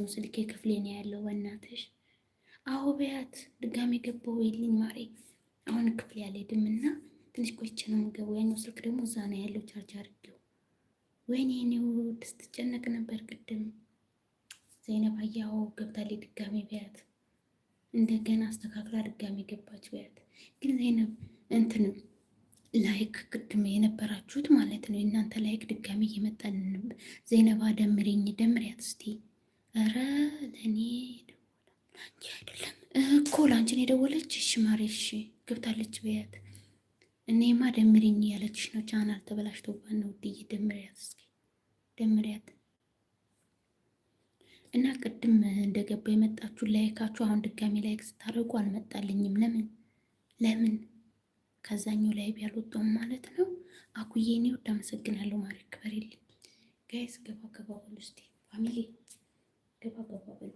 ነው ስልኬ ክፍሌ ነው ያለው። በእናትሽ አዎ በያት ድጋሜ ገባው ይልኝ ማሬ። አሁን ክፍሌ አልሄድም እና ትንሽ ቆይቼ ነው የምገባው። ያኛው ስልክ ደግሞ እዛ ነው ያለው ቻርጅ አድርጌው። ወይኔ እኔው ስትጨነቅ ነበር ቅድም። ዘይነብ አያው ገብታለች ድጋሜ በያት። እንደገና አስተካክላ ድጋሜ ገባች በያት። ግን ዘይነብ እንትን ላይክ ቅድም የነበራችሁት ማለት ነው የእናንተ ላይክ ድጋሜ እየመጣን ዘይነባ ደምሪኝ ደምሪያት እስቲ። ኧረ ለእኔ ላንቺ አይደለም እኮ ላንቺን የደወለች። እሺ ማሬ እሺ ገብታለች በያት። እኔማ ደምሪኝ ያለችሽ ነው። ቻናል ተበላሽቶባት ነው ውድዬ። ደምሪያት እስኪ ደምሪያት። እና ቅድም እንደገባ የመጣችሁ ላይካችሁ አሁን ድጋሜ ላይክ ስታደርጉ አልመጣልኝም። ለምን ከዛኛው ላይ ቢያልወጣውም ማለት ነው። አኩዬ እኔ ወድ አመሰግናለሁ። ማሪ ክበሬልኝ። ጋይስ ገባ ገባ በሉ እስቲ ፋሚሊ ገባ ገባ በሉ።